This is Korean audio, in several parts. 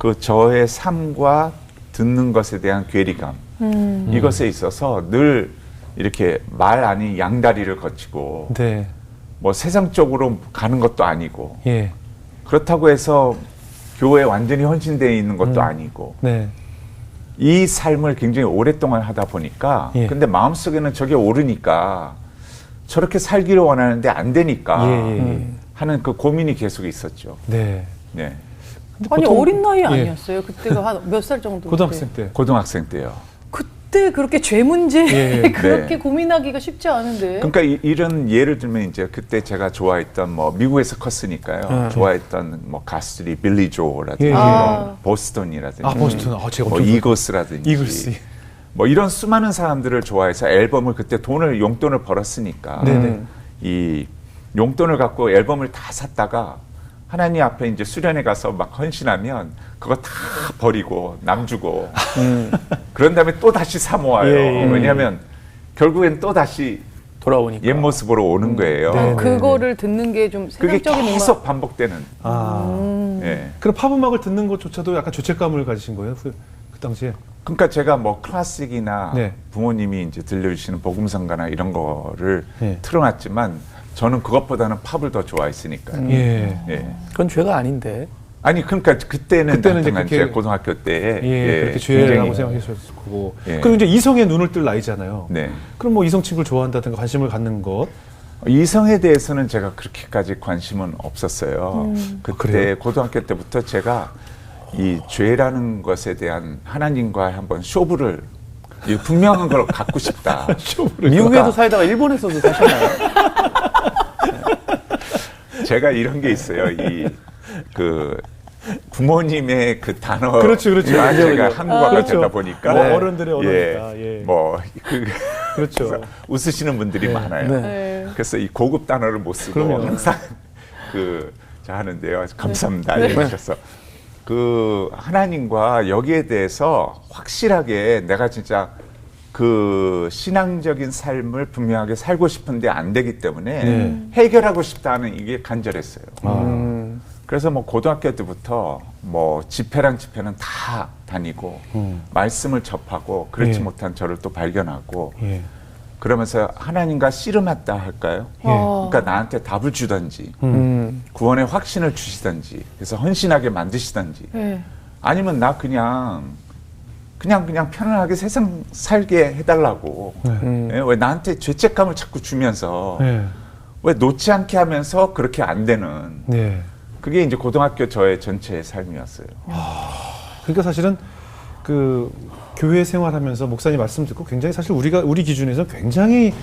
그 저의 삶과 듣는 것에 대한 괴리감 이것에 있어서 늘 이렇게 말 아닌 양다리를 거치고 네. 뭐 세상적으로 가는 것도 아니고 예. 그렇다고 해서 교회에 완전히 헌신되어 있는 것도 아니고 네. 이 삶을 굉장히 오랫동안 하다 보니까 예. 근데 마음속에는 저게 옳으니까 저렇게 살기를 원하는데 안 되니까 하는 그 고민이 계속 있었죠. 네. 네. 아니 보통- 어린 나이 예. 아니었어요? 그때가 한 몇 살 정도? 고등학생 때. 고등학생 때요. 그때 그렇게 죄 문제 예. 그렇게 네. 고민하기가 쉽지 않은데. 그러니까 이런 예를 들면 이제 그때 제가 좋아했던 뭐 미국에서 컸으니까요. 좋아했던 뭐 가수들이 빌리 조라든지 예, 예. 뭐 보스턴이라든지 아, 보스턴. 아, 제가 뭐 엄청 이글스라든지 이글스. 뭐 이런 수많은 사람들을 좋아해서 앨범을 그때 용돈을 벌었으니까 네네. 이 용돈을 갖고 앨범을 다 샀다가 하나님 앞에 이제 수련회 가서 막 헌신하면 그거 다 버리고 남 주고 그런 다음에 또 다시 사 모아요. 예, 예. 왜냐하면 결국엔 또 다시 돌아오니까. 옛 모습으로 오는 거예요. 네. 그거를 듣는 게 좀 그게 세상적인 계속 반복되는. 아. 예. 그럼 팝 음악을 듣는 것조차도 약간 죄책감을 가지신 거예요? 그 당시에? 그러니까 제가 뭐 클래식이나 네. 부모님이 이제 들려주시는 복음성가나 이런 거를 네. 틀어놨지만 저는 그것보다는 팝을 더 좋아했으니까요. 예. 예. 그건 죄가 아닌데. 아니 그러니까 그때는 이제 하여튼간 그렇게- 제 고등학교 때 예, 그렇게 죄라고 생각하셨을 거고. 예. 그리고 이제 이성의 눈을 뜰 나이잖아요. 네. 그럼 뭐 이성 친구를 좋아한다든가 관심을 갖는 것. 이성에 대해서는 제가 그렇게까지 관심은 없었어요. 그때 그래요? 고등학교 때부터 제가 이 죄라는 것에 대한 하나님과의 한번 쇼부를 이 분명한 걸 갖고 싶다. 미국에도 살다가 일본에서도 사셨나요? 제가 이런 게 있어요. 이 그 부모님의 그 단어 그렇죠, 그렇죠. 제가 맞아요. 한국어가 그렇죠. 되다 보니까 뭐 어른들의 언어니까. 예. 뭐그 그렇죠. 웃으시는 분들이 네. 많아요. 네. 네. 그래서 이 고급 단어를 못 쓰고 그럼요. 항상 자 하는데요. 감사합니다. 그래서 그 하나님과 여기에 대해서 확실하게 내가 진짜 그 신앙적인 삶을 분명하게 살고 싶은데 안 되기 때문에 네. 해결하고 싶다는 이게 간절했어요. 아. 그래서 뭐 고등학교 때부터 뭐 집회랑 집회는 다 다니고 말씀을 접하고 그렇지 예. 못한 저를 또 발견하고 예. 그러면서 하나님과 씨름했다 할까요? 예. 그러니까 나한테 답을 주든지 구원의 확신을 주시든지 그래서 헌신하게 만드시든지 네. 아니면 나 그냥 편안하게 세상 살게 해달라고 예, 왜 나한테 죄책감을 자꾸 주면서 예. 왜 놓지 않게 하면서 그렇게 안 되는 네. 그게 이제 고등학교 저의 전체의 삶이었어요. 그러니까 사실은 그 교회 생활하면서 목사님 말씀 듣고 굉장히 사실 우리 기준에서 굉장히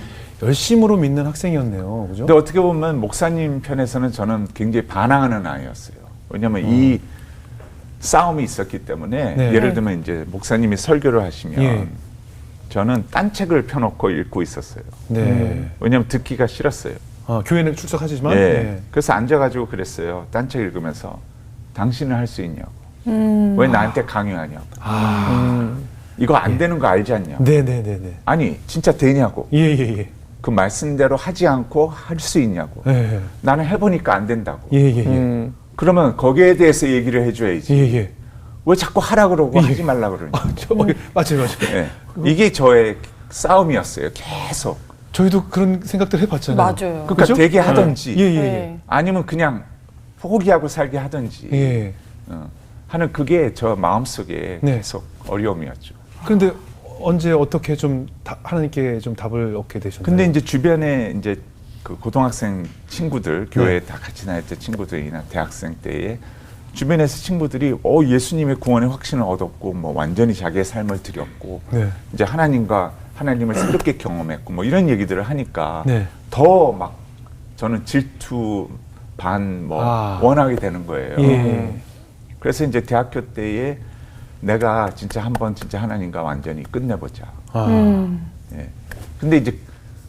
열심으로 믿는 학생이었네요. 그죠? 근데 어떻게 보면 목사님 편에서는 저는 굉장히 반항하는 아이였어요. 왜냐하면 이 싸움이 있었기 때문에 네. 예를 들면 이제 목사님이 설교를 하시면 예. 저는 딴 책을 펴놓고 읽고 있었어요. 네. 왜냐하면 듣기가 싫었어요. 아, 교회는 출석하시지만 예. 예. 그래서 앉아가지고 그랬어요. 딴 책 읽으면서 당신은 할 수 있냐고. 왜 나한테 강요하냐고. 이거 안 되는 거 알지 않냐고. 네네네네. 아니 진짜 되냐고. 예예예. 그 말씀대로 하지 않고 할 수 있냐고. 예. 나는 해보니까 안 된다고. 예예예. 그러면 거기에 대해서 얘기를 해줘야지. 예예. 왜 자꾸 하라 그러고 하지 말라 그러냐. 맞아요. 예. 이게 저의 싸움이었어요. 계속. 저희도 그런 생각들 해봤잖아요. 맞아요. 그러니까 그죠? 되게 하든지 예예예. 네. 아니면 그냥 포기하고 살게 하든지 예. 하는 그게 저 마음속에 네. 계속 어려움이었죠. 그런데 언제 어떻게 좀 하나님께 좀 답을 얻게 되셨나요? 근데 이제 주변에 이제 그 고등학생 친구들 교회에 네. 다 같이 다녔던 친구들이나 대학생 때에 주변에서 친구들이 예수님의 구원의 확신을 얻었고 뭐 완전히 자기의 삶을 드렸고 네. 이제 하나님을 새롭게 경험했고 뭐 이런 얘기들을 하니까 네. 더 막 저는 질투 반 뭐 원하게 되는 거예요. 예. 그래서 이제 대학교 때에 내가 진짜 한번 진짜 하나님과 완전히 끝내보자. 예. 근데 이제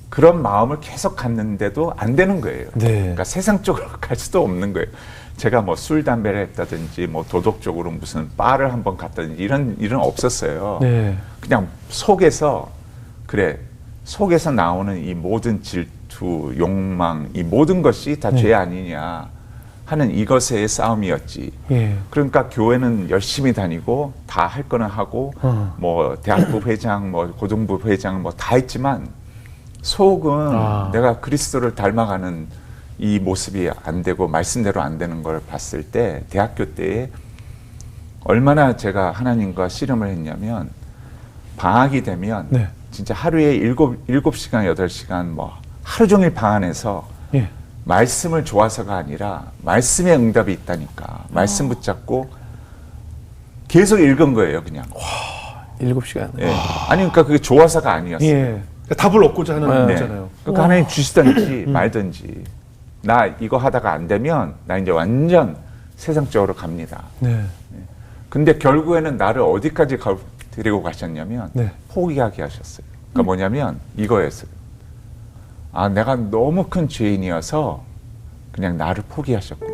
그런 마음을 계속 갖는데도 안 되는 거예요. 네. 그러니까 세상 쪽으로 갈 수도 없는 거예요. 제가 뭐 술, 담배를 했다든지 뭐 도덕적으로 무슨 바를 한번 갔다든지 이런 일은 없었어요. 네. 그냥 속에서 나오는 이 모든 질투, 욕망, 이 모든 것이 다 죄 아니냐. 하는 이것의 싸움이었지. 예. 그러니까 교회는 열심히 다니고 다 할 거는 하고 뭐 대학부 회장, 뭐 고등부 회장 뭐 다 했지만 속은 내가 그리스도를 닮아가는 이 모습이 안 되고 말씀대로 안 되는 걸 봤을 때 대학교 때에 얼마나 제가 하나님과 씨름을 했냐면 방학이 되면 네. 진짜 하루에 7시간, 8시간 뭐 하루 종일 방 안에서 예. 말씀을 좋아서가 아니라 말씀에 응답이 있다니까 말씀 붙잡고 계속 읽은 거예요 그냥. 7시간. 예. 아니 그러니까 그게 좋아서가 아니었어요. 예. 그러니까 답을 얻고자 하는 네. 거잖아요. 그러니까 하나님 주시든지 말든지 나 이거 하다가 안 되면 나 이제 완전 세상적으로 갑니다. 네. 근데 결국에는 나를 어디까지 데리고 가셨냐면 네. 포기하게 하셨어요. 그러니까 뭐냐면 이거였어요. 아 내가 너무 큰 죄인이어서 그냥 나를 포기하셨구나.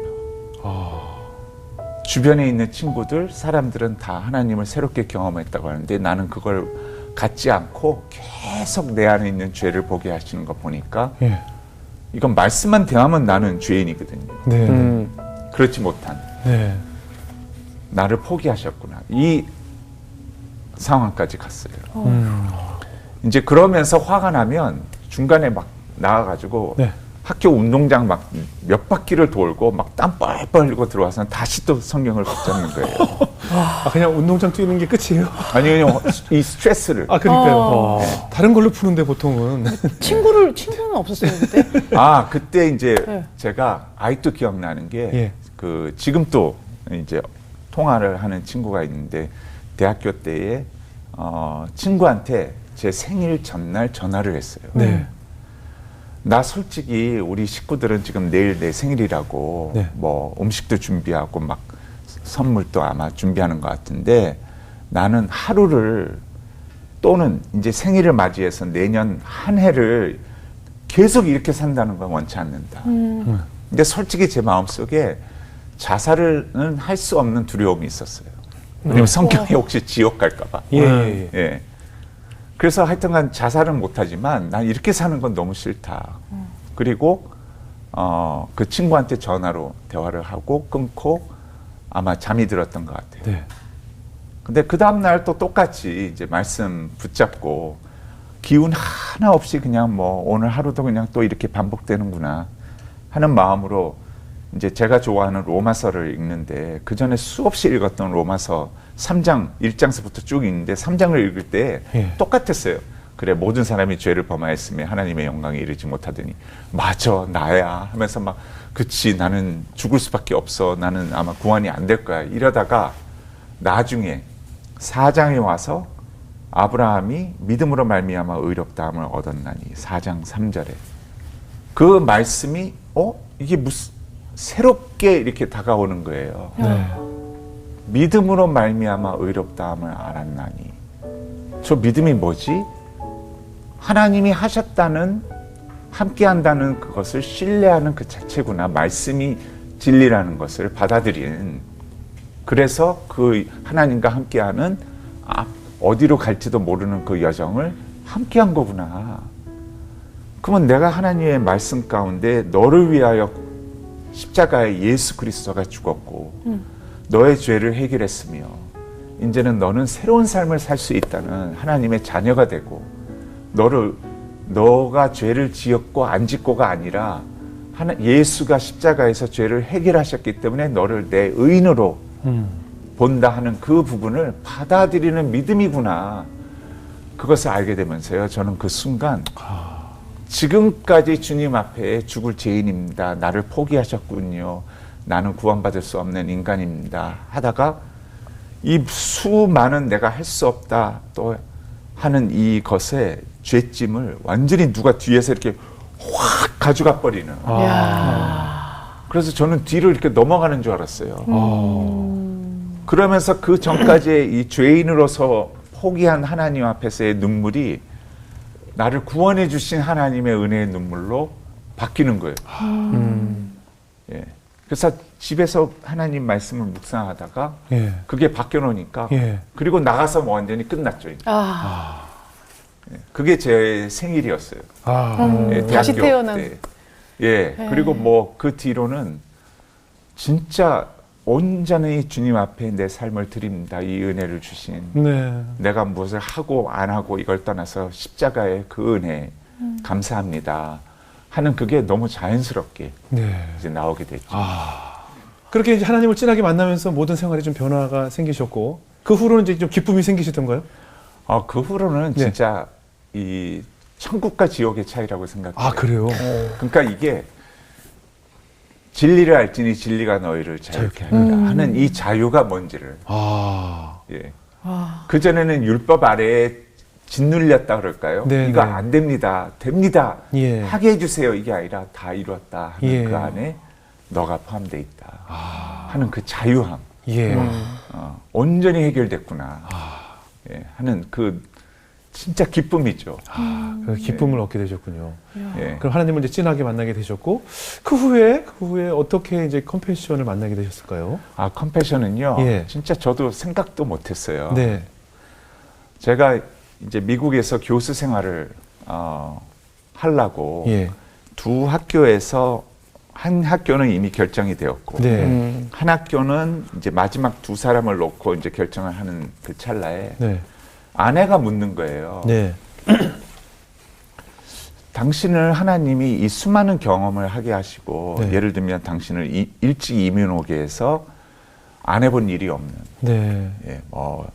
주변에 있는 친구들, 사람들은 다 하나님을 새롭게 경험했다고 하는데 나는 그걸 갖지 않고 계속 내 안에 있는 죄를 보게 하시는 거 보니까 예. 이건 말씀만 대하면 나는 죄인이거든요. 네. 그렇지 못한 네. 나를 포기하셨구나. 이 상황까지 갔어요. 이제 그러면서 화가 나면 중간에 막 나와가지고 네. 학교 운동장 막 몇 바퀴를 돌고 막 땀 뻘뻘 흘리고 들어와서 다시 또 성경을 붙잡는 거예요. 아, 그냥 운동장 뛰는 게 끝이에요? 아니 그냥 이 스트레스를. 아, 그러니까요. 다른 걸로 푸는데 보통은. 친구는 없었어요 그때? 아 그때 이제 네. 제가 아직도 기억나는 게 예. 그 지금 또 이제 통화를 하는 친구가 있는데 대학교 때에 친구한테 제 생일 전날 전화를 했어요. 네. 나 솔직히 우리 식구들은 지금 내일 내 생일이라고 네. 뭐 음식도 준비하고 막 선물도 아마 준비하는 것 같은데 나는 하루를 또는 이제 생일을 맞이해서 내년 한 해를 계속 이렇게 산다는 건 원치 않는다. 근데 솔직히 제 마음속에 자살은 할 수 없는 두려움이 있었어요. 왜냐면 성경에 혹시 지옥 갈까 봐. 예. 예. 그래서 하여튼간 자살은 못하지만 난 이렇게 사는 건 너무 싫다. 그리고 그 친구한테 전화로 대화를 하고 끊고 아마 잠이 들었던 것 같아요. 네. 근데 그 다음날 또 똑같이 이제 말씀 붙잡고 기운 하나 없이 그냥 뭐 오늘 하루도 그냥 또 이렇게 반복되는구나 하는 마음으로 이제 제가 좋아하는 로마서를 읽는데 그 전에 수없이 읽었던 로마서 3장 1장서부터 쭉 읽는데 3장을 읽을 때 예. 똑같았어요. 그래 모든 사람이 죄를 범하였으며 하나님의 영광에 이르지 못하더니 맞아 나야 하면서 막 그치 나는 죽을 수밖에 없어 나는 아마 구원이 안 될 거야 이러다가 나중에 4장에 와서 아브라함이 믿음으로 말미암아 의롭다함을 얻었나니 4장 3절에 그 말씀이 이게 무슨 새롭게 이렇게 다가오는 거예요. 네. 믿음으로 말미암아 의롭다함을 알았나니 저 믿음이 뭐지? 하나님이 하셨다는 함께한다는 그것을 신뢰하는 그 자체구나. 말씀이 진리라는 것을 받아들이는 그래서 그 하나님과 함께하는 어디로 갈지도 모르는 그 여정을 함께한 거구나. 그러면 내가 하나님의 말씀 가운데 너를 위하여 십자가에 예수 그리스도가 죽었고 너의 죄를 해결했으며 이제는 너는 새로운 삶을 살 수 있다는 하나님의 자녀가 되고 너가 죄를 지었고 안 짓고가 아니라 예수가 십자가에서 죄를 해결하셨기 때문에 너를 내 의인으로 본다 하는 그 부분을 받아들이는 믿음이구나. 그것을 알게 되면서요. 저는 그 순간 지금까지 주님 앞에 죽을 죄인입니다. 나를 포기하셨군요. 나는 구원받을 수 없는 인간입니다. 하다가 이 수많은 내가 할 수 없다 또 하는 이것의 죄짐을 완전히 누가 뒤에서 이렇게 확 가져가 버리는. 그래서 저는 뒤로 이렇게 넘어가는 줄 알았어요. 그러면서 그 전까지의 이 죄인으로서 포기한 하나님 앞에서의 눈물이 나를 구원해 주신 하나님의 은혜의 눈물로 바뀌는 거예요. 예. 그래서 집에서 하나님 말씀을 묵상하다가 예. 그게 바뀌어 놓으니까 예. 그리고 나가서 뭐 완전히 끝났죠. 이제. 예. 그게 제 생일이었어요. 예, 다시 태어난. 때. 예. 그리고 뭐 그 뒤로는 진짜 온전히 주님 앞에 내 삶을 드립니다. 이 은혜를 주신 네. 내가 무엇을 하고 안 하고 이걸 떠나서 십자가의 그 은혜 감사합니다 하는 그게 너무 자연스럽게 네. 이제 나오게 됐죠. 그렇게 이제 하나님을 진하게 만나면서 모든 생활에 좀 변화가 생기셨고 그 후로는 이제 좀 기쁨이 생기시던가요? 그 후로는 네. 진짜 이 천국과 지옥의 차이라고 생각해요. 아 그래요? 그러니까 이게 진리를 알지니 진리가 너희를 자유케 하리라 하는 이 자유가 뭔지를 아, 예. 아, 그전에는 율법 아래에 짓눌렸다 그럴까요? 네, 이거 네. 안 됩니다. 됩니다. 예. 하게 해주세요. 이게 아니라 다 이루었다 하는 예. 그 안에 너가 포함되어 있다 하는 그 자유함. 예. 온전히 해결됐구나 예, 하는 그 진짜 기쁨이죠. 그 기쁨을 얻게 되셨군요. 예. 그럼 하나님을 이제 진하게 만나게 되셨고 그 후에 어떻게 이제 컴패션을 만나게 되셨을까요? 컴패션은요. 예. 진짜 저도 생각도 못했어요. 네. 제가 이제 미국에서 교수 생활을 하려고 예. 두 학교에서 한 학교는 이미 결정이 되었고 네. 한 학교는 이제 마지막 두 사람을 놓고 이제 결정을 하는 그 찰나에 네. 아내가 묻는 거예요. 네. 당신을 하나님이 이 수많은 경험을 하게 하시고 네. 예를 들면 당신을 일찍 이민 오게 해서 안 해본 일이 없는 네. 예, 뭐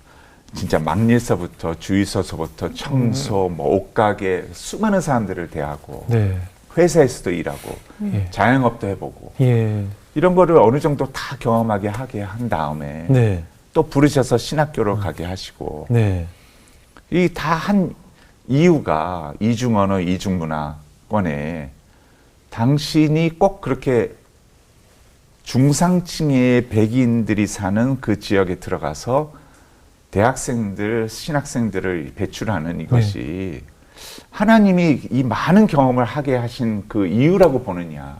진짜 막일서부터 주유소서부터 청소, 뭐 옷가게 수많은 사람들을 대하고 네. 회사에서도 일하고 예. 자영업도 해보고 예. 이런 거를 어느 정도 다 경험하게 하게 한 다음에 네. 또 부르셔서 신학교로 가게 하시고 네. 이 다 한 이유가 이중언어 이중문화권에 당신이 꼭 그렇게 중상층의 백인들이 사는 그 지역에 들어가서 대학생들, 신학생들을 배출하는 이것이 하나님이 이 많은 경험을 하게 하신 그 이유라고 보느냐.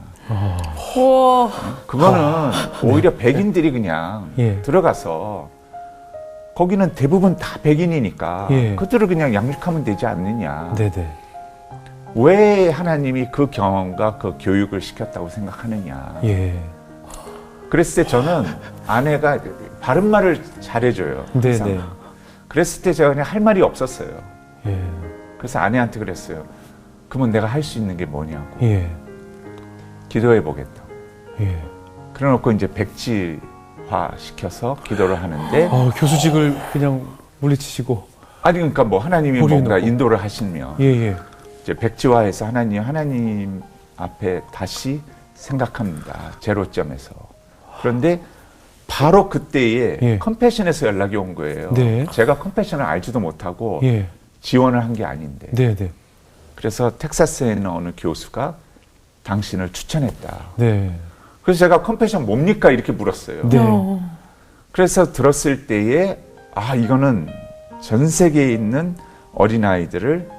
우와, 그거는 오히려 백인들이 그냥 예. 들어가서 거기는 대부분 다 백인이니까 예. 그들을 그냥 양육하면 되지 않느냐. 네네. 왜 하나님이 그 경험과 그 교육을 시켰다고 생각하느냐. 예. 그랬을 때 저는 아내가 바른 말을 잘해줘요. 항상. 네네. 그랬을 때 제가 그냥 할 말이 없었어요. 예. 그래서 아내한테 그랬어요. 그러면 내가 할 수 있는 게 뭐냐고. 예. 기도해 보겠다. 예. 그래 놓고 이제 백지화 시켜서 기도를 하는데 교수직을 그냥 물리치시고. 아니 그러니까 뭐 하나님이 머리에 뭔가 넣고. 인도를 하시면 예, 예. 이제 백지화해서 하나님 앞에 다시 생각합니다. 제로점에서. 그런데 바로 그때에 예. 컴패션에서 연락이 온 거예요. 네. 제가 컴패션을 알지도 못하고 예. 지원을 한 게 아닌데. 네네. 그래서 텍사스에 있는 어느 교수가 당신을 추천했다. 네. 그래서 제가 컴패션 뭡니까? 이렇게 물었어요. 네. 그래서 들었을 때에 이거는 전 세계에 있는 어린아이들을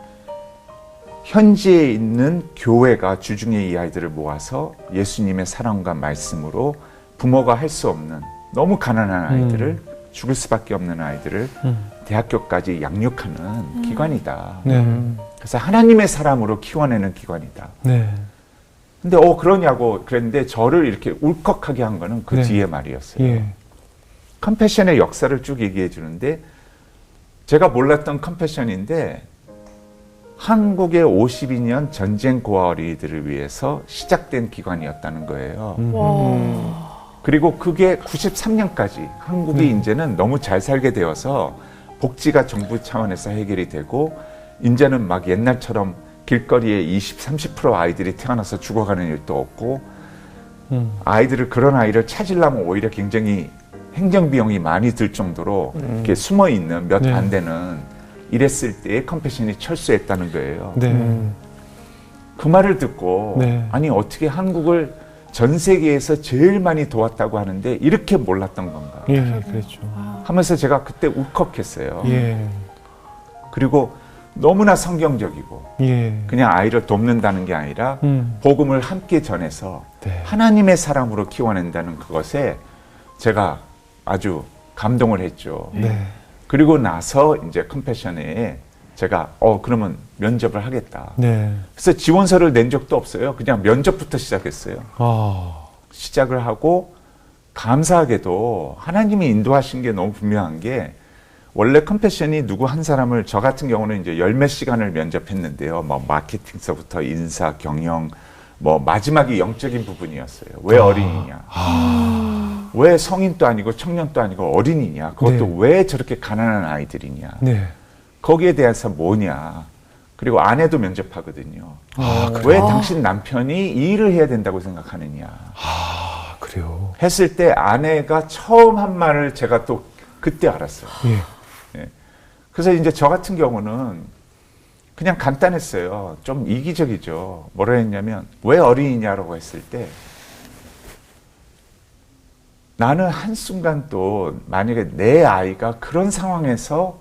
현지에 있는 교회가 주중에 이 아이들을 모아서 예수님의 사랑과 말씀으로 부모가 할 수 없는 너무 가난한 아이들을 죽을 수밖에 없는 아이들을 대학교까지 양육하는 기관이다. 네. 그래서 하나님의 사람으로 키워내는 기관이다. 네. 근데 그러냐고 그랬는데 저를 이렇게 울컥하게 한 거는 그 네. 뒤에 말이었어요. 예. 컴패션의 역사를 쭉 얘기해 주는데 제가 몰랐던 컴패션인데 한국의 52년 전쟁 고아 어린이들을 위해서 시작된 기관이었다는 거예요. 와, 그리고 그게 93년까지 한국이 이제는 너무 잘 살게 되어서 복지가 정부 차원에서 해결이 되고 이제는 막 옛날처럼 길거리에 20, 30% 아이들이 태어나서 죽어가는 일도 없고 그런 아이를 찾으려면 오히려 굉장히 행정비용이 많이 들 정도로 이렇게 숨어 있는 몇 안 되는 이랬을 때에 컴패션이 철수했다는 거예요. 네. 그 말을 듣고 네. 아니 어떻게 한국을 전 세계에서 제일 많이 도왔다고 하는데 이렇게 몰랐던 건가 예, 그렇죠. 하면서 제가 그때 울컥했어요. 예. 그리고 너무나 성경적이고 예. 그냥 아이를 돕는다는 게 아니라 복음을 함께 전해서 네. 하나님의 사람으로 키워낸다는 그것에 제가 아주 감동을 했죠. 네. 그리고 나서 이제 컴패션에 제가 그러면 면접을 하겠다. 네. 그래서 지원서를 낸 적도 없어요. 그냥 면접부터 시작했어요. 아. 시작을 하고 감사하게도 하나님이 인도하신 게 너무 분명한 게 원래 컴패션이 누구 한 사람을 저 같은 경우는 이제 열 몇 시간을 면접했는데요. 뭐 마케팅서부터 인사, 경영, 뭐 마지막이 영적인 부분이었어요. 왜 어린이냐? 왜 성인도 아니고 청년도 아니고 어린이냐? 그것도 네. 왜 저렇게 가난한 아이들이냐? 네. 거기에 대해서 뭐냐? 그리고 아내도 면접하거든요. 아, 왜 당신 남편이 이 일을 해야 된다고 생각하느냐? 아, 그래요. 했을 때 아내가 처음 한 말을 제가 또 그때 알았어요. 예. 그래서 이제 저 같은 경우는 그냥 간단했어요. 좀 이기적이죠. 뭐라 했냐면 왜 어린이냐라고 했을 때 나는 한순간 또 만약에 내 아이가 그런 상황에서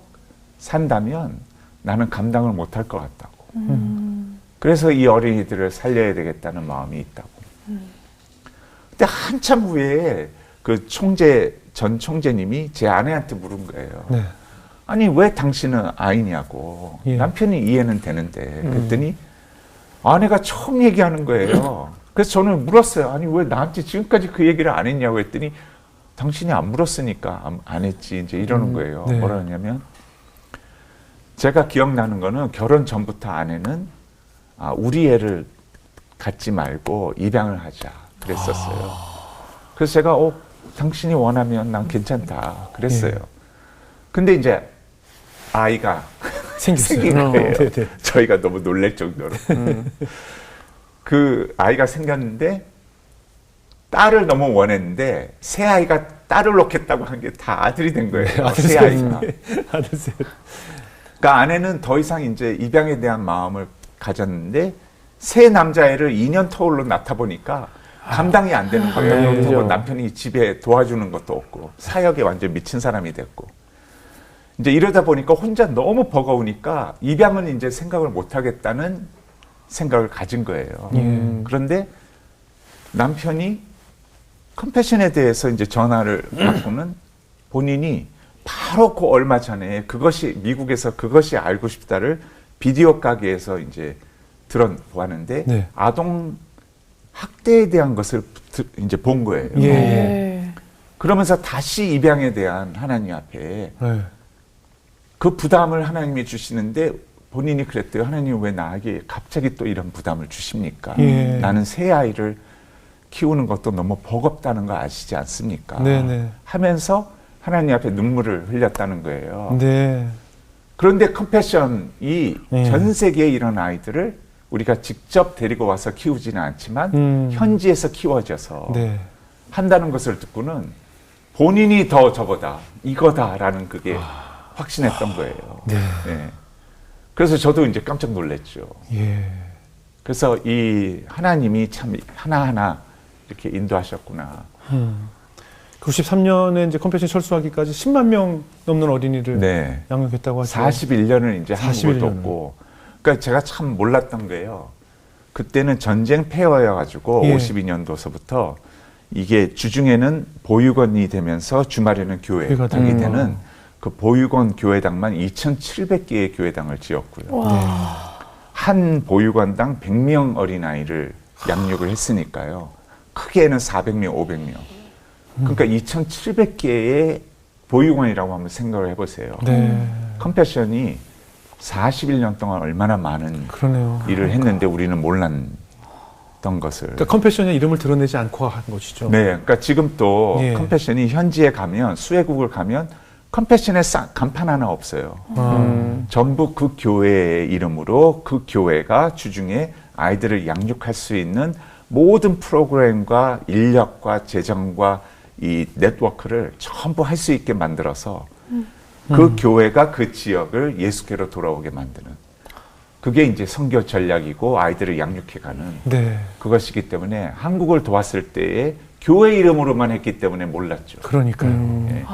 산다면 나는 감당을 못할 것 같다고. 그래서 이 어린이들을 살려야 되겠다는 마음이 있다고. 근데 한참 후에 그 전 총재님이 제 아내한테 물은 거예요. 네. 아니 왜 당신은 아이냐고. 예. 남편이 이해는 되는데. 그랬더니 아내가 처음 얘기하는 거예요. 그래서 저는 물었어요. 아니 왜 나한테 지금까지 그 얘기를 안 했냐고 했더니 당신이 안 물었으니까 안 했지 이제 이러는 거예요. 네. 뭐라 하냐면 제가 기억나는 거는 결혼 전부터 아내는 우리 애를 갖지 말고 입양을 하자 그랬었어요. 그래서 제가 당신이 원하면 난 괜찮다 그랬어요. 예. 근데 이제 아이가 생겼어요. 생긴 거예요. 네, 네. 저희가 너무 놀랄 정도로. 그 아이가 생겼는데 딸을 너무 원했는데 새 아이가 딸을 놓겠다고 한 게 다 아들이 된 거예요. 아들 새 아이가. 아들 셋. 그러니까 아내는 더 이상 이제 입양에 대한 마음을 가졌는데 새 남자애를 2년 터울로 낳다 보니까 감당이 안 되는 거예요. 감당이 안 그리고 되죠. 남편이 집에 도와주는 것도 없고 사역에 완전 미친 사람이 됐고 이제 이러다 보니까 혼자 너무 버거우니까 입양은 이제 생각을 못 하겠다는 생각을 가진 거예요. 그런데 남편이 컴패션에 대해서 이제 전화를 받고는 본인이 바로 그 얼마 전에 미국에서 그것이 알고 싶다를 비디오 가게에서 이제 들어보았는데 네. 아동 학대에 대한 것을 이제 본 거예요. 예. 네. 그러면서 다시 입양에 대한 하나님 앞에 네. 그 부담을 하나님이 주시는데 본인이 그랬대요. 하나님 왜 나에게 갑자기 또 이런 부담을 주십니까? 예. 나는 새 아이를 키우는 것도 너무 버겁다는 거 아시지 않습니까? 네네. 하면서 하나님 앞에 눈물을 흘렸다는 거예요. 네. 그런데 컴패션이 예. 전 세계에 이런 아이들을 우리가 직접 데리고 와서 키우지는 않지만 현지에서 키워져서 네. 한다는 것을 듣고는 본인이 더 저거다, 이거다라는 그게 확신했던 거예요. 네. 네. 그래서 저도 이제 깜짝 놀랐죠. 예. 그래서 이 하나님이 참 하나하나 이렇게 인도하셨구나. 93년에 이제 컴패션 철수하기까지 10만 명 넘는 어린이를 네. 양육했다고 하죠. 41년을 이제 한국을 41년을. 돕고. 그러니까 제가 참 몰랐던 거예요. 그때는 전쟁 폐허여가지고 예. 52년도서부터 이게 주중에는 보육원이 되면서 주말에는 교회가 교회당이 되는 되는 그 보육원 교회당만 2,700개의 교회당을 지었고요. 와. 한 보육원당 100명 어린아이를 양육을 했으니까요. 크게는 400명, 500명. 그러니까 2,700개의 보육원이라고 한번 생각을 해보세요. 네. 컴패션이 41년 동안 얼마나 많은 그러네요. 일을 했는데 우리는 몰랐던 것을. 그러니까 컴패션의 이름을 드러내지 않고 한 것이죠. 네, 그러니까 지금 또 예. 컴패션이 현지에 가면 수혜국을 가면 컴패션의 간판 하나 없어요. 전부 그 교회의 이름으로 그 교회가 주중에 아이들을 양육할 수 있는 모든 프로그램과 인력과 재정과 이 네트워크를 전부 할 수 있게 만들어서 그 교회가 그 지역을 예수께로 돌아오게 만드는 그게 이제 선교 전략이고 아이들을 양육해가는 네. 그것이기 때문에 한국을 도왔을 때에 교회 이름으로만 했기 때문에 몰랐죠. 그러니까요. 예.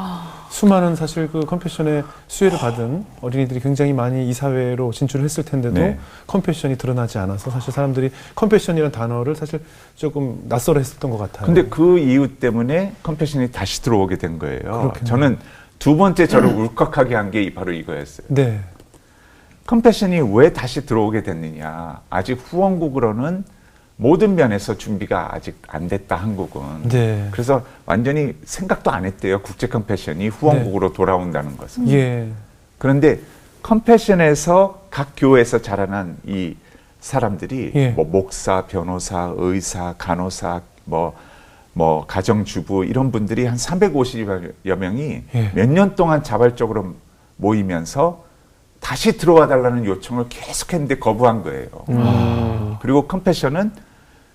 수많은 사실 그 컴패션의 수혜를 받은 어린이들이 굉장히 많이 이 사회로 진출을 했을 텐데도 네. 컴패션이 드러나지 않아서 사실 사람들이 컴패션이라는 단어를 사실 조금 낯설어 했었던 것 같아요. 근데 그 이유 때문에 컴패션이 다시 들어오게 된 거예요. 그렇겠네요. 저는 두 번째 저를 울컥하게 한 게 바로 이거였어요. 네. 컴패션이 왜 다시 들어오게 됐느냐. 아직 후원국으로는 모든 면에서 준비가 아직 안 됐다 한국은. 네. 그래서 완전히 생각도 안 했대요. 국제 컴패션이 후원국으로 돌아온다는 것은. 예. 그런데 컴패션에서 각 교회에서 자라난 이 사람들이 예. 뭐 목사, 변호사, 의사, 간호사, 뭐 가정주부 이런 분들이 한 350여 명이 예. 몇 년 동안 자발적으로 모이면서 다시 들어와 달라는 요청을 계속했는데 거부한 거예요. 그리고 컴패션은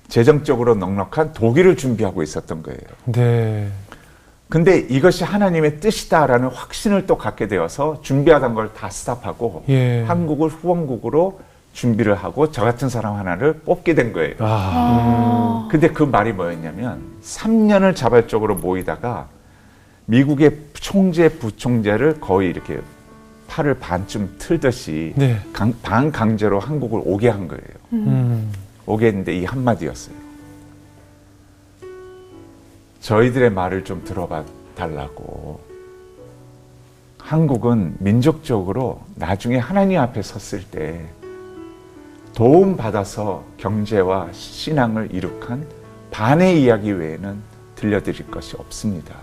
재정적으로 넉넉한 독일을 준비하고 있었던 거예요. 네. 근데 이것이 하나님의 뜻이다라는 확신을 또 갖게 되어서 준비하던 걸 다 스탑하고 예. 한국을 후원국으로 준비를 하고 저 같은 사람 하나를 뽑게 된 거예요. 아. 근데 그 말이 뭐였냐면 3년을 자발적으로 모이다가 미국의 총재, 부총재를 거의 이렇게 팔을 반쯤 틀듯이 네. 반강제로 한국을 오게 한 거예요. 오게 했는데 이 한마디였어요. 저희들의 말을 좀 들어봐 달라고. 한국은 민족적으로 나중에 하나님 앞에 섰을 때 도움받아서 경제와 신앙을 이룩한 반의 이야기 외에는 들려드릴 것이 없습니다.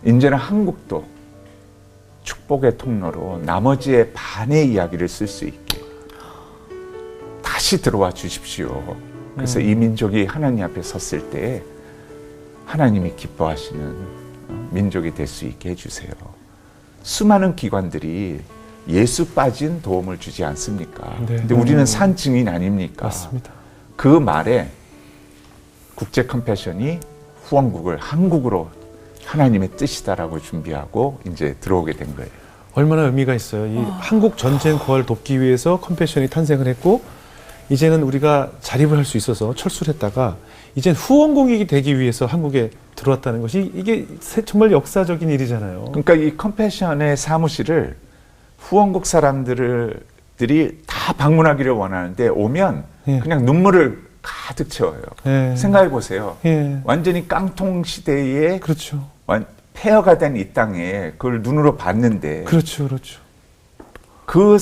이제는 한국도 축복의 통로로 나머지의 반의 이야기를 쓸 수 있게 다시 들어와 주십시오. 그래서 이 민족이 하나님 앞에 섰을 때 하나님이 기뻐하시는 민족이 될 수 있게 해주세요. 수많은 기관들이 예수 빠진 도움을 주지 않습니까? 네. 근데 우리는 산 증인 아닙니까? 맞습니다. 그 말에 국제 컴패션이 후원국을 한국으로 하나님의 뜻이다라고 준비하고 이제 들어오게 된 거예요. 얼마나 의미가 있어요. 이 한국 전쟁 고아를 돕기 위해서 컴패션이 탄생을 했고 이제는 우리가 자립을 할 수 있어서 철수를 했다가 이젠 후원국이 되기 위해서 한국에 들어왔다는 것이 이게 정말 역사적인 일이잖아요. 그러니까 이 컴패션의 사무실을 후원국 사람들이 다 방문하기를 원하는데 오면 예. 그냥 눈물을 가득 채워요. 예. 생각해 보세요. 예. 완전히 깡통 시대에 그렇죠. 폐허가 된 이 땅에 그걸 눈으로 봤는데 그렇죠. 그렇죠. 그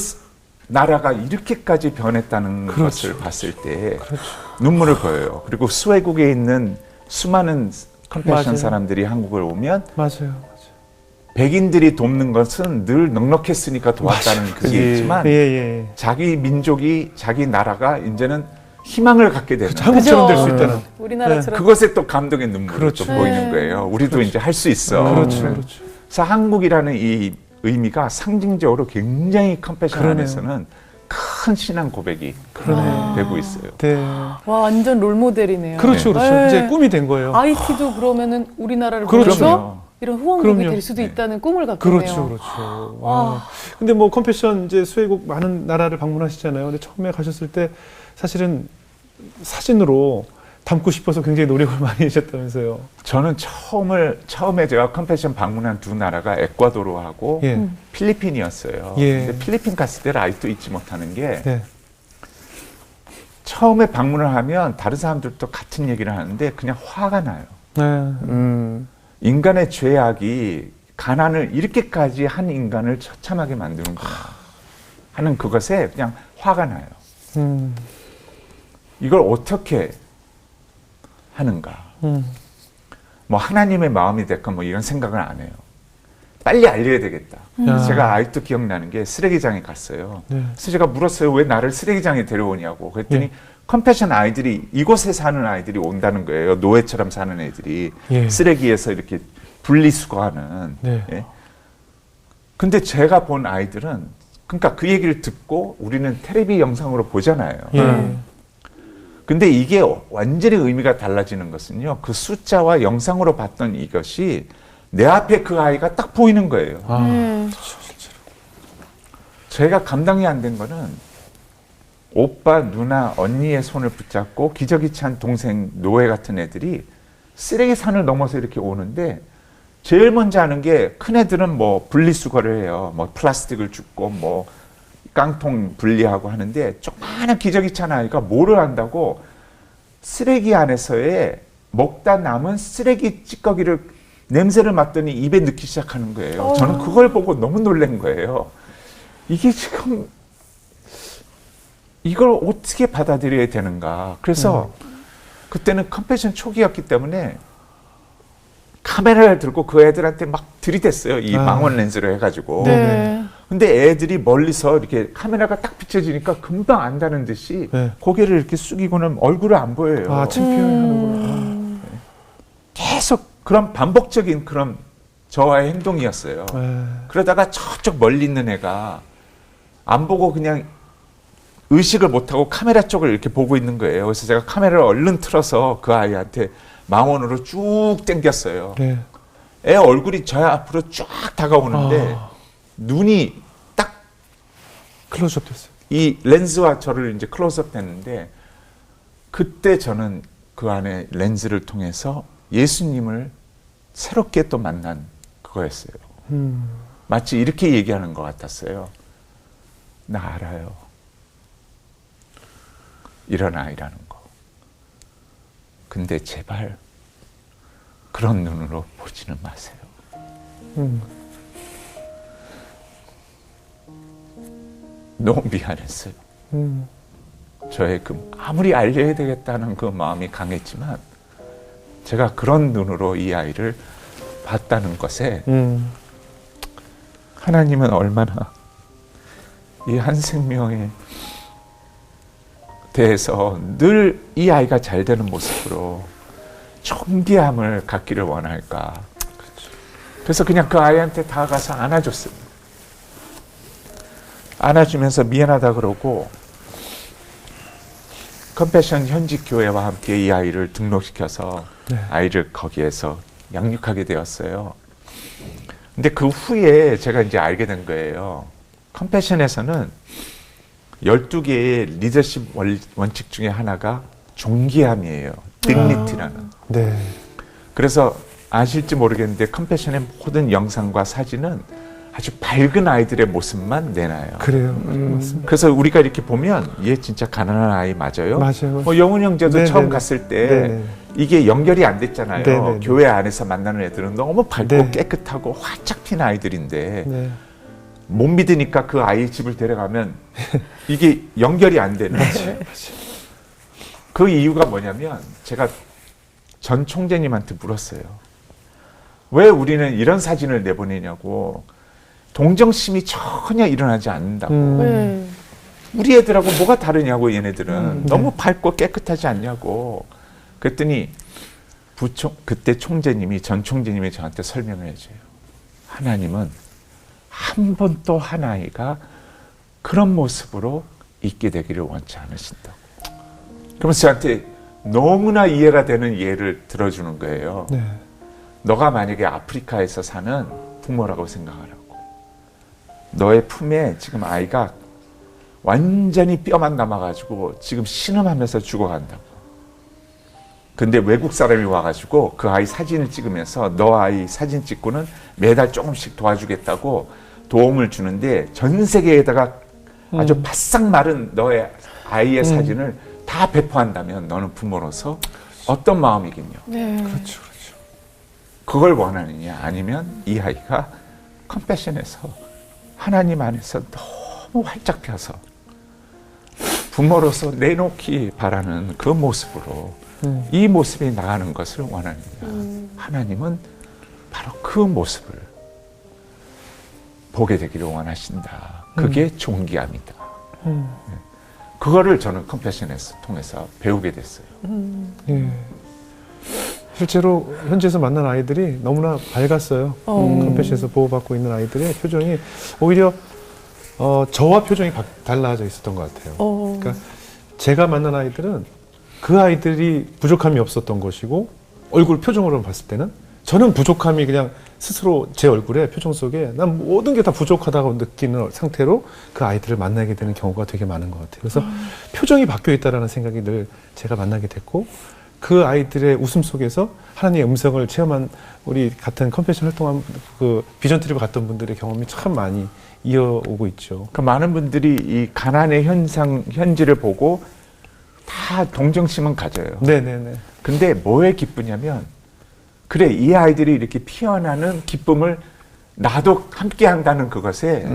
나라가 이렇게까지 변했다는 그렇죠. 것을 봤을 때 그렇죠. 눈물을 보여요. 그리고 수혜국에 있는 수많은 컴패션 맞아요. 사람들이 한국을 오면 맞아요. 백인들이 돕는 것은 늘 넉넉했으니까 도왔다는 그게 예. 있지만 예, 예. 자기 민족이 자기 나라가 이제는 희망을 갖게 되는 한국처럼 될 수 그죠. 있다는. 우리나라처럼. 그것에 또 감동의 눈물이 그렇죠. 또 보이는 네. 거예요. 우리도 이제 할 수 있어. 그렇죠. 네. 그렇죠. 그래서 한국이라는 이 의미가 상징적으로 굉장히 컴패션 그러네요. 안에서는 큰 신앙 고백이 그러네. 되고 있어요. 네. 와, 완전 롤모델이네요. 그렇죠. 그렇죠. 네. 이제 꿈이 된 거예요. IT도 그러면은 우리나라를 그렇죠. 보면서 이런 후원국이 그럼요. 될 수도 있다는 꿈을 갖고 있네요. 그렇죠, 그렇죠. 와. 근데 뭐 컴패션 이제 수혜국 많은 나라를 방문하시잖아요. 근데 처음에 가셨을 때 사실은 사진으로 담고 싶어서 굉장히 노력을 많이 하셨다면서요. 저는 처음에 제가 컴패션 방문한 두 나라가 에콰도르하고 예. 필리핀이었어요. 예. 근데 필리핀 갔을 때를 아직도 잊지 못하는 게 네. 처음에 방문을 하면 다른 사람들도 같은 얘기를 하는데 그냥 화가 나요. 네. 인간의 죄악이 가난을 이렇게까지 한 인간을 처참하게 만드는구나 하는 그것에 그냥 화가 나요. 이걸 어떻게 하는가. 뭐 하나님의 마음이 될까 뭐 이런 생각을 안 해요. 빨리 알려야 되겠다. 그래서 제가 아직도 기억나는 게 쓰레기장에 갔어요. 네. 그래서 제가 물었어요. 왜 나를 쓰레기장에 데려오냐고. 그랬더니 예. 컴패션 아이들이 이곳에 사는 아이들이 온다는 거예요. 노예처럼 사는 애들이. 예. 쓰레기에서 이렇게 분리수거하는. 네. 예. 근데 제가 본 아이들은 그러니까 그 얘기를 듣고 우리는 텔레비 영상으로 보잖아요. 예. 근데 이게 완전히 의미가 달라지는 것은요. 그 숫자와 영상으로 봤던 이것이 내 앞에 그 아이가 딱 보이는 거예요. 아, 제가 감당이 안 된 거는 오빠, 누나, 언니의 손을 붙잡고 기저귀 찬 동생, 노예 같은 애들이 쓰레기 산을 넘어서 이렇게 오는데 제일 먼저 하는 게 큰 애들은 뭐 분리수거를 해요. 뭐 플라스틱을 줍고 뭐 깡통 분리하고 하는데 조그마한 기저귀 찬 아이가 뭐를 한다고 쓰레기 안에서의 먹다 남은 쓰레기 찌꺼기를 냄새를 맡더니 입에 넣기 시작하는 거예요. 저는 그걸 보고 너무 놀란 거예요. 이게 지금 이걸 어떻게 받아들여야 되는가. 그래서 그때는 컴패션 초기였기 때문에 카메라를 들고 그 애들한테 막 들이댔어요. 이 망원 렌즈로 해가지고. 네. 근데 애들이 멀리서 이렇게 카메라가 딱 비춰지니까 금방 안다는 듯이 네. 고개를 이렇게 숙이고는 얼굴을 안 보여요. 아, 창피하는구나. 계속 그런 반복적인 그런 저와의 행동이었어요. 그러다가 저쪽 멀리 있는 애가 안 보고 그냥 의식을 못하고 카메라 쪽을 이렇게 보고 있는 거예요. 그래서 제가 카메라를 얼른 틀어서 그 아이한테 망원으로 쭉 당겼어요. 네. 애 얼굴이 저 앞으로 쫙 다가오는데 눈이 딱 클로즈업 됐어요. 이 렌즈와 저를 이제 클로즈업 됐는데 그때 저는 그 안에 렌즈를 통해서 예수님을 새롭게 또 만난 그거였어요. 마치 이렇게 얘기하는 것 같았어요. 나 알아요. 이런 아이라는 거. 근데 제발 그런 눈으로 보지는 마세요. 너무 미안했어요. 저의 그 아무리 알려야 되겠다는 그 마음이 강했지만 제가 그런 눈으로 이 아이를 봤다는 것에 하나님은 얼마나 이 한 생명에 대해서 늘 이 아이가 잘 되는 모습으로 존귀함을 갖기를 원할까. 그래서 그냥 그 아이한테 다가가서 안아줬습니다. 안아주면서 미안하다 그러고 컴패션 현직 교회와 함께 이 아이를 등록시켜서 네. 아이를 거기에서 양육하게 되었어요. 근데 그 후에 제가 이제 알게 된 거예요. 컴패션에서는 12개의 리더십 원칙 중에 하나가 존귀함이에요. dignity라는. 네. 그래서 아실지 모르겠는데 컴패션의 모든 영상과 사진은 아주 밝은 아이들의 모습만 내놔요. 그래요. 맞습니다. 그래서 우리가 이렇게 보면 얘 진짜 가난한 아이 맞아요? 맞아요. 뭐 영훈 형제도 네네네. 처음 갔을 때 네네. 이게 연결이 안 됐잖아요. 네네네. 교회 안에서 만나는 애들은 너무 밝고 네. 깨끗하고 활짝 핀 아이들인데 네. 못 믿으니까 그 아이 집을 데려가면 이게 연결이 안 되는 거예요. 그 이유가 뭐냐면 제가 전 총재님한테 물었어요. 왜 우리는 이런 사진을 내보내냐고. 동정심이 전혀 일어나지 않는다고. 네. 우리 애들하고 뭐가 다르냐고 얘네들은. 네. 너무 밝고 깨끗하지 않냐고. 그랬더니 그때 총재님이 전 총재님이 저한테 설명을 해줘요. 하나님은 한 번도 한 아이가 그런 모습으로 있게 되기를 원치 않으신다고. 그러면서 저한테 너무나 이해가 되는 예를 들어주는 거예요. 네. 너가 만약에 아프리카에서 사는 부모라고 생각하라고. 너의 품에 지금 아이가 완전히 뼈만 남아가지고 지금 신음하면서 죽어간다고. 근데 외국 사람이 와가지고 그 아이 사진을 찍으면서 너 아이 사진 찍고는 매달 조금씩 도와주겠다고 도움을 주는데 전 세계에다가 아주 바싹 마른 너의 아이의 사진을 다 배포한다면 너는 부모로서 어떤 마음이겠냐. 네. 그렇죠. 그걸 원하느냐 아니면 이 아이가 컴패션에서 하나님 안에서 너무 활짝 펴서 부모로서 내놓기 바라는 그 모습으로 이 모습이 나가는 것을 원하느냐. 하나님은 바로 그 모습을 보게 되기를 원하신다. 그게 존귀함이다. 그거를 저는 컴패션에서 통해서 배우게 됐어요. 예. 실제로 현지에서 만난 아이들이 너무나 밝았어요. 컴패션에서 보호받고 있는 아이들의 표정이 오히려 저와 표정이 달라져 있었던 것 같아요. 그러니까 제가 만난 아이들은 그 아이들이 부족함이 없었던 것이고 얼굴 표정으로 봤을 때는 저는 부족함이 그냥 스스로 제 얼굴에 표정 속에 난 모든 게 다 부족하다고 느끼는 상태로 그 아이들을 만나게 되는 경우가 되게 많은 것 같아요. 그래서 표정이 바뀌어 있다라는 생각이 늘 제가 만나게 됐고 그 아이들의 웃음 속에서 하나님의 음성을 체험한 우리 같은 컴패션 활동한 그 비전 트립 갔던 분들의 경험이 참 많이 이어오고 있죠. 그 많은 분들이 이 가난의 현지를 보고 다 동정심은 가져요. 네네네. 근데 뭐에 기쁘냐면 그래 이 아이들이 이렇게 피어나는 기쁨을 나도 함께 한다는 그것에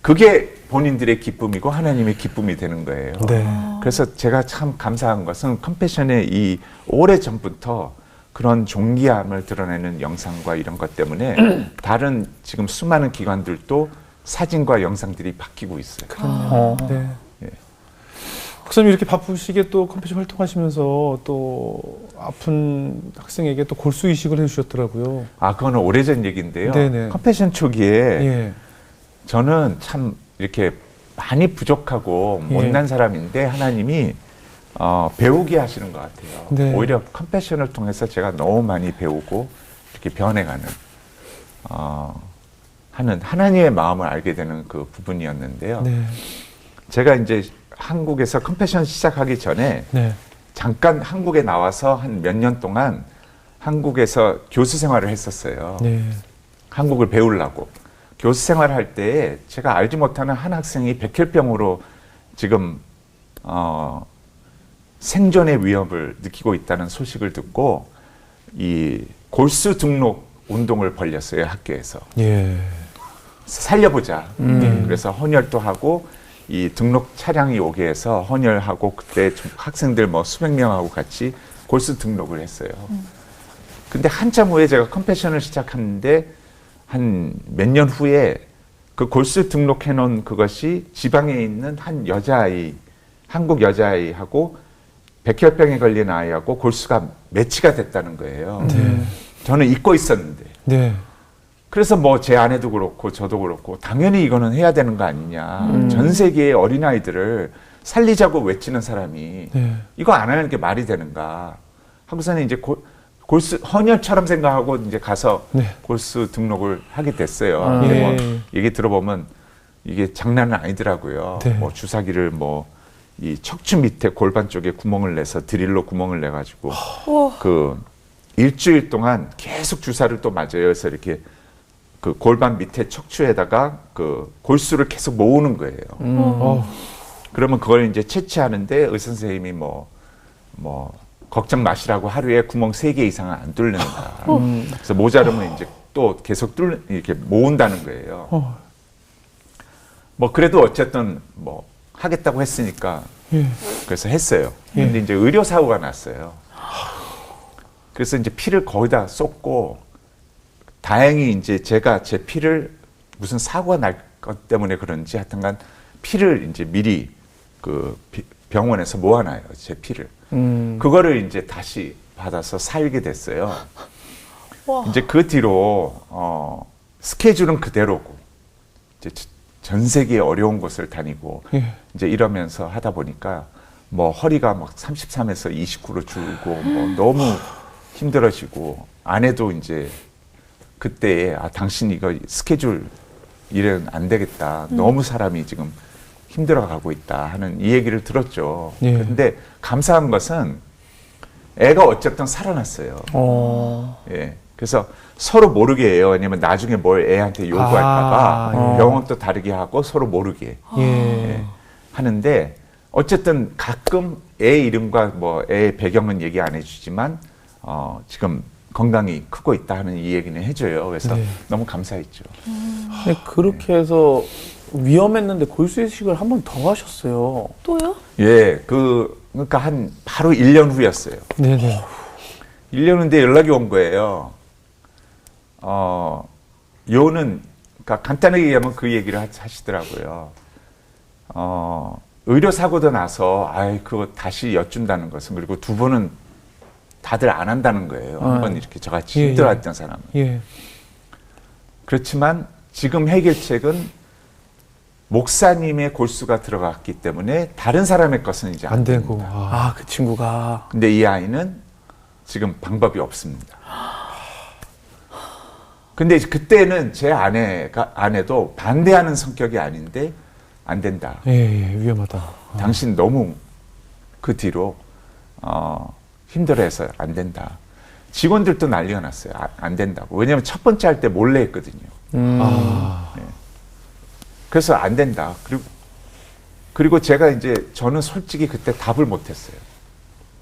그게 본인들의 기쁨이고 하나님의 기쁨이 되는 거예요. 네. 그래서 제가 참 감사한 것은 컴패션의 이 오래전부터 그런 존귀함을 드러내는 영상과 이런 것 때문에 다른 지금 수많은 기관들도 사진과 영상들이 바뀌고 있어요. 네. 예. 목사님 이렇게 바쁘시게 또 컴패션 활동하시면서 또 아픈 학생에게 또 골수 이식을 해주셨더라고요. 아, 그거는 오래전 얘기인데요. 네네. 컴패션 초기에 예. 저는 참 이렇게 많이 부족하고 예. 못난 사람인데 하나님이 배우게 하시는 것 같아요. 네. 오히려 컴패션을 통해서 제가 너무 많이 배우고 이렇게 변해가는 하는 하나님의 마음을 알게 되는 그 부분이었는데요. 네. 제가 이제 한국에서 컴패션 시작하기 전에 네. 잠깐 한국에 나와서 한 몇 년 동안 한국에서 교수 생활을 했었어요. 네. 한국을 배우려고. 교수 생활을 할 때 제가 알지 못하는 한 학생이 백혈병으로 지금 생존의 위협을 느끼고 있다는 소식을 듣고 이 골수 등록 운동을 벌였어요, 학교에서. 예. 살려보자. 그래서 헌혈도 하고 이 등록 차량이 오게 해서 헌혈하고 그때 학생들 뭐 수백 명하고 같이 골수 등록을 했어요. 근데 한참 후에 제가 컴패션을 시작하는데 한 몇 년 후에 그 골수 등록해 놓은 그것이 지방에 있는 한 여자아이, 한국 여자아이하고 백혈병에 걸린 아이하고 골수가 매치가 됐다는 거예요. 네. 저는 잊고 있었는데. 네. 그래서 뭐 제 아내도 그렇고 저도 그렇고 당연히 이거는 해야 되는 거 아니냐. 전 세계의 어린아이들을 살리자고 외치는 사람이 네. 이거 안 하는 게 말이 되는가. 하고서는 이제 골수 헌혈처럼 생각하고 이제 가서 네. 골수 등록을 하게 됐어요. 아, 근데 예. 뭐 얘기 들어보면 이게 장난은 아니더라고요. 네. 뭐 주사기를 뭐 이 척추 밑에 골반 쪽에 구멍을 내서 드릴로 구멍을 내 가지고 그 일주일 동안 계속 주사를 또 맞아요. 그래서 이렇게 그 골반 밑에 척추에다가 그 골수를 계속 모으는 거예요. 그러면 그걸 이제 채취하는데 의사 선생님이 뭐 걱정 마시라고 하루에 구멍 3개 이상은 안 뚫는다. 그래서 모자르면 이제 또 계속 이렇게 모은다는 거예요. 뭐 그래도 어쨌든 뭐 하겠다고 했으니까 예. 그래서 했어요. 예. 근데 이제 의료 사고가 났어요. 그래서 이제 피를 거의 다 쏟고 다행히 이제 제가 제 피를 무슨 사고가 날 것 때문에 그런지 하여튼간 피를 이제 미리 그 병원에서 모아놔요. 제 피를. 그거를 이제 다시 받아서 살게 됐어요. 와. 이제 그 뒤로 스케줄은 그대로고 이제 전 세계 어려운 곳을 다니고 예. 이제 이러면서 하다 보니까 뭐 허리가 막 33에서 29로 줄고 뭐 너무 힘들어지고 아내도 이제 그때 당신 이거 스케줄 일은 안 되겠다. 너무 사람이 지금 힘들어가고 있다 하는 이 얘기를 들었죠. 예. 그런데 감사한 것은 애가 어쨌든 살아났어요. 예. 그래서 서로 모르게 해요. 왜냐면 나중에 뭘 애한테 요구할까봐 아, 예. 병원도 다르게 하고 서로 모르게 예. 예. 하는데 어쨌든 가끔 애 이름과 뭐 애 배경은 얘기 안 해주지만 지금 건강이 크고 있다 하는 이 얘기는 해줘요. 그래서 네. 너무 감사했죠. 근데 그렇게 해서 위험했는데 골수 이식을 한 번 더 하셨어요. 또요? 예, 그러니까 한 바로 1년 후였어요. 네네. 1년 후인데 연락이 온 거예요. 요는, 그러니까 간단하게 얘기하면 그 얘기를 하시더라고요. 의료사고도 나서, 그거 다시 여쭌다는 것은, 그리고 두 번은 다들 안 한다는 거예요. 한번 이렇게 저같이 예, 힘들어했던 사람은. 예. 그렇지만 지금 해결책은 목사님의 골수가 들어갔기 때문에 다른 사람의 것은 이제 안 되고. 됩니다. 아. 그 친구가. 근데 이 아이는 지금 방법이 없습니다. 근데 이제 그때는 제 아내도 반대하는 성격이 아닌데 안 된다. 예, 위험하다. 당신 너무 그 뒤로 힘들어해서 안 된다. 직원들도 난리가 났어요. 안 된다고. 왜냐하면 첫 번째 할 때 몰래 했거든요. 아. 그래서 안 된다. 그리고 제가 이제 저는 솔직히 그때 답을 못했어요.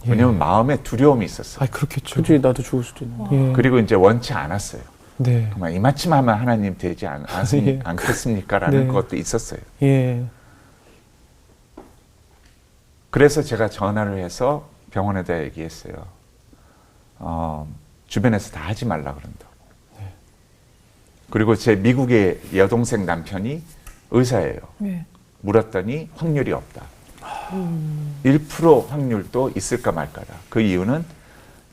왜냐하면 마음에 두려움이 있었어요. 그렇겠죠. 그치, 나도 죽을 수도 있는. 예. 그리고 이제 원치 않았어요. 네. 정말 이마침 하면 하나님 되지 예. 않겠습니까라는 네. 것도 있었어요. 예. 그래서 제가 전화를 해서 병원에다 얘기했어요. 주변에서 다 하지 말라 그런다고. 그리고 제 미국의 여동생 남편이 의사예요. 네. 물었더니 확률이 없다. 1% 확률도 있을까 말까다. 그 이유는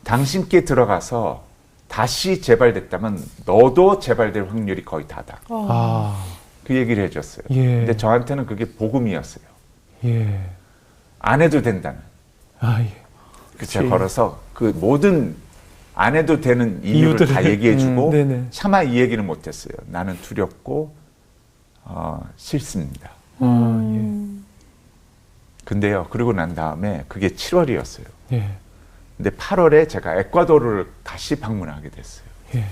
당신께 들어가서 다시 재발됐다면 너도 재발될 확률이 거의 다다. 아, 그 얘기를 해줬어요. 예. 근데 저한테는 그게 복음이었어요. 예. 안 해도 된다는. 아, 예. 그 제가 걸어서 그 모든 안 해도 되는 이유를 다 얘기해주고 네네. 차마 이 얘기는 못했어요. 나는 두렵고 싫습니다. 아, 예. 근데요, 그러고 난 다음에 그게 7월이었어요. 예. 근데 8월에 제가 에콰도르를 다시 방문하게 됐어요. 예.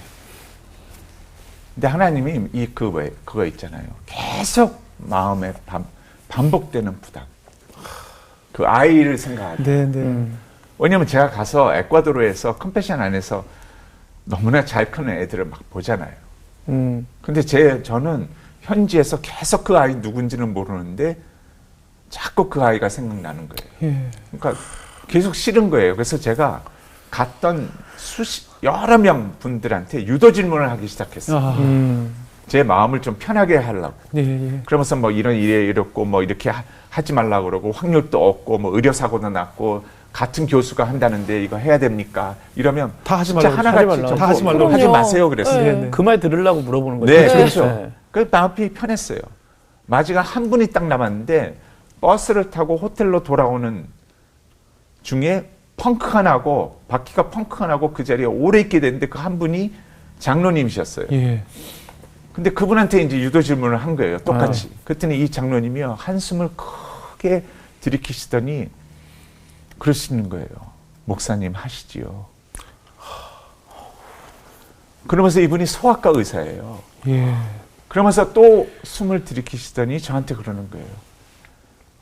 근데 하나님이 그거 있잖아요. 계속 마음에 반복되는 부담. 그 아이를 생각하다. 네, 네. 왜냐면 제가 가서 에콰도르에서 컴패션 안에서 너무나 잘 크는 애들을 막 보잖아요. 근데 저는 현지에서 계속 그 아이 누군지는 모르는데 자꾸 그 아이가 생각나는 거예요. 예. 그러니까 계속 싫은 거예요. 그래서 제가 갔던 여러 명 분들한테 유도 질문을 하기 시작했어요. 아, 제 마음을 좀 편하게 하려고. 예, 예. 그러면서 뭐 이런 일에 이렇고 뭐 이렇게 하지 말라고 그러고 확률도 없고 뭐 의료사고도 났고 같은 교수가 한다는데 이거 해야 됩니까? 이러면 다 하지 진짜 말라고, 하나같이 하지 말라고. 전부 다 하지 말라고. 하지 그럼요. 마세요 그랬어요. 네. 네. 그 말 들으려고 물어보는 거죠. 네, 그렇죠. 그렇죠. 네. 그 마음이 편했어요. 마지막 한 분이 딱 남았는데 버스를 타고 호텔로 돌아오는 중에 펑크가 나고 바퀴가 펑크가 나고 그 자리에 오래 있게 됐는데 그 한 분이 장로님이셨어요. 예. 근데 그분한테 이제 유도 질문을 한 거예요. 똑같이. 그랬더니 이 장로님이요. 한숨을 크게 들이키시더니 그러시는 거예요. 목사님 하시지요. 그러면서 이분이 소아과 의사예요. 예. 그러면서 또 숨을 들이키시더니 저한테 그러는 거예요.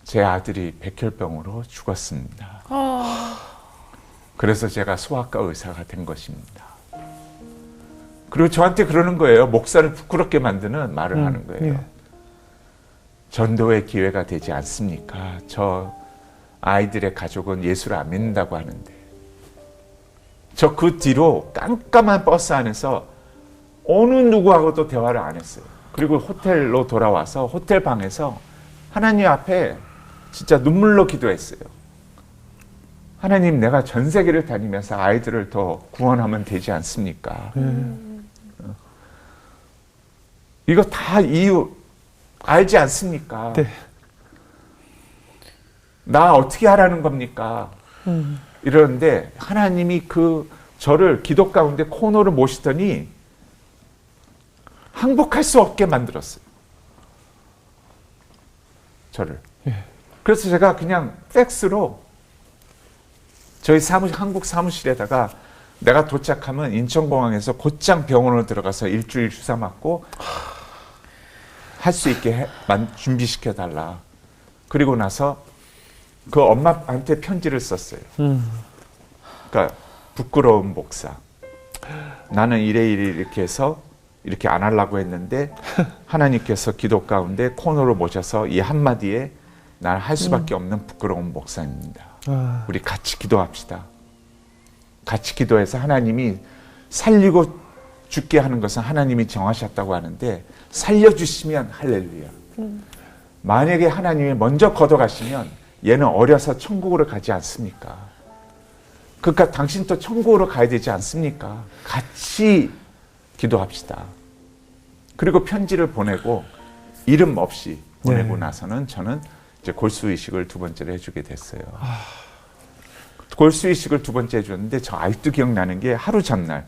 제 아들이 백혈병으로 죽었습니다. 그래서 제가 소아과 의사가 된 것입니다. 그리고 저한테 그러는 거예요. 목사를 부끄럽게 만드는 말을 하는 거예요. 예. 전도의 기회가 되지 않습니까? 저 아이들의 가족은 예수를 안 믿는다고 하는데. 저 그 뒤로 깜깜한 버스 안에서 어느 누구하고도 대화를 안 했어요. 그리고 호텔로 돌아와서 호텔 방에서 하나님 앞에 진짜 눈물로 기도했어요. 하나님, 내가 전 세계를 다니면서 아이들을 더 구원하면 되지 않습니까? 이거 다 이유 알지 않습니까? 네. 나 어떻게 하라는 겁니까? 이러는데 하나님이 저를 기도 가운데 코너로 모시더니 항복할 수 없게 만들었어요. 저를. 예. 그래서 제가 그냥 팩스로 저희 한국 사무실에다가 내가 도착하면 인천공항에서 곧장 병원으로 들어가서 일주일 주사 맞고 할 수 있게 준비시켜 달라. 그리고 나서 그 엄마한테 편지를 썼어요. 그러니까 부끄러운 목사. 나는 이래 이렇게 해서 이렇게 안 하려고 했는데 하나님께서 기도 가운데 코너로 모셔서 이 한마디에 난 할 수밖에 없는 부끄러운 목사입니다. 아, 우리 같이 기도합시다. 같이 기도해서 하나님이 살리고 죽게 하는 것은 하나님이 정하셨다고 하는데 살려주시면 할렐루야. 만약에 하나님이 먼저 걷어가시면 얘는 어려서 천국으로 가지 않습니까? 그러니까 당신도 천국으로 가야 되지 않습니까? 같이 기도합시다. 그리고 편지를 보내고 이름 없이 보내고 네. 나서는 저는 이제 골수이식을 두 번째로 해주게 됐어요. 골수이식을 두 번째 해줬는데 저 아직도 기억나는 게 하루 전날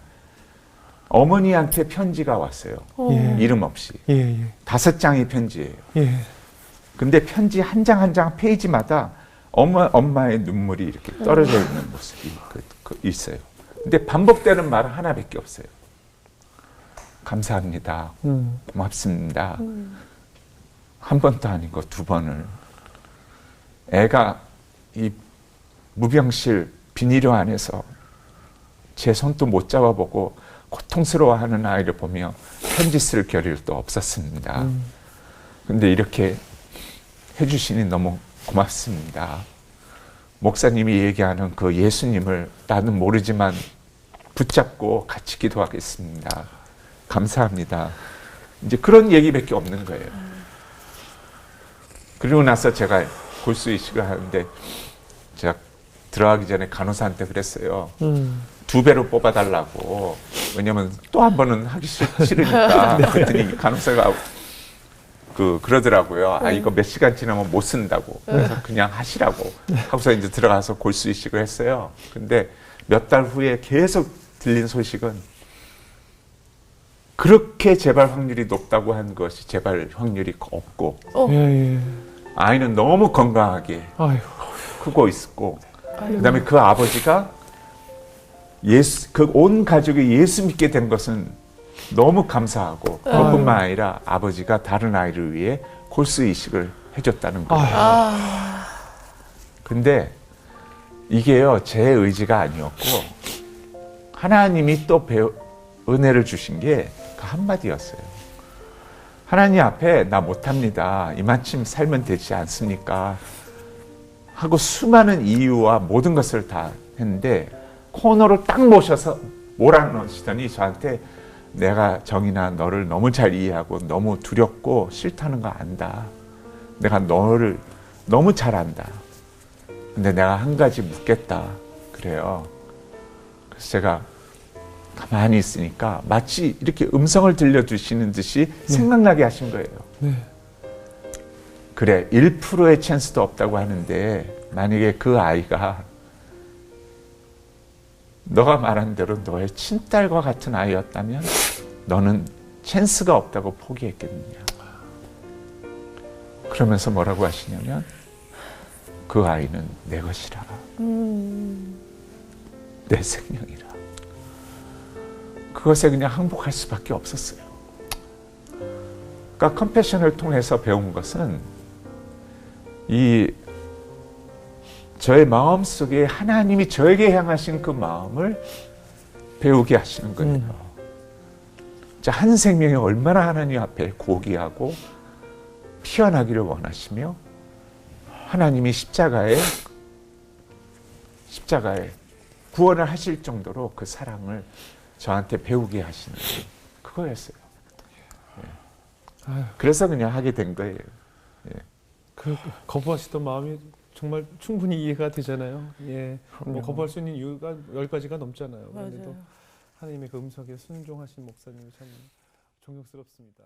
어머니한테 편지가 왔어요. 예. 이름 없이. 예, 예. 5장의 편지예요. 예. 근데 편지 한 장 한 장 페이지마다 엄마의 눈물이 이렇게 떨어져 있는 모습이 있어요. 근데 반복되는 말은 하나밖에 없어요. 감사합니다. 고맙습니다. 한 번도 아니고 두 번을. 애가 이 무병실 비닐로 안에서 제 손도 못 잡아보고 고통스러워하는 아이를 보며 편지 쓸 겨를도 없었습니다. 근데 이렇게 해주시니 너무 고맙습니다. 목사님이 얘기하는 그 예수님을 나는 모르지만 붙잡고 같이 기도하겠습니다. 감사합니다. 이제 그런 얘기밖에 없는 거예요. 그리고 나서 제가 골수이식을 하는데 제가 들어가기 전에 간호사한테 그랬어요. 2배로 뽑아달라고. 왜냐면 또 한 번은 하기 싫으니까. 그랬더니 간호사가 그러더라고요. 아, 이거 몇 시간 지나면 못 쓴다고. 그래서 그냥 하시라고. 하고서 이제 들어가서 골수이식을 했어요. 근데 몇 달 후에 계속 들린 소식은 그렇게 재발 확률이 높다고 한 것이 재발 확률이 없고 예, 예. 아이는 너무 건강하게 아유. 크고 있었고 그다음에 그 아버지가 그 온 가족이 예수 믿게 된 것은 너무 감사하고 그것뿐만 아니라 아버지가 다른 아이를 위해 골수 이식을 해줬다는 거예요. 근데 이게요 제 의지가 아니었고 하나님이 또 은혜를 주신 게 그 한마디였어요. 하나님 앞에 나 못합니다. 이만큼 살면 되지 않습니까? 하고 수많은 이유와 모든 것을 다 했는데 코너로 딱 모셔서 몰아넣으시더니 저한테 내가 정인아 너를 너무 잘 이해하고 너무 두렵고 싫다는 거 안다. 내가 너를 너무 잘 안다. 근데 내가 한 가지 묻겠다. 그래요. 그래서 제가 가만히 있으니까 마치 이렇게 음성을 들려주시는 듯이 생각나게 하신 거예요. 네. 그래 1%의 찬스도 없다고 하는데 만약에 그 아이가 너가 말한 대로 너의 친딸과 같은 아이였다면 너는 찬스가 없다고 포기했겠느냐. 그러면서 뭐라고 하시냐면 그 아이는 내 것이라. 내 생명이라. 그것에 그냥 항복할 수밖에 없었어요. 그러니까 컴패션을 통해서 배운 것은 저의 마음 속에 하나님이 저에게 향하신 그 마음을 배우게 하시는 거예요. 자, 한 생명이 얼마나 하나님 앞에 고귀하고 피어나기를 원하시며 하나님이 십자가에 구원을 하실 정도로 그 사랑을 저한테 배우게 하시는 그거였어요. 예. 그래서 그냥 하게 된 거예요. 예. 그 거부하시던 마음이 정말 충분히 이해가 되잖아요. 예. 뭐 거부할 수 있는 이유가 10가지가 넘잖아요. 그런데도 맞아요. 하나님의 그 음성에 순종하신 목사님이 참 존경스럽습니다.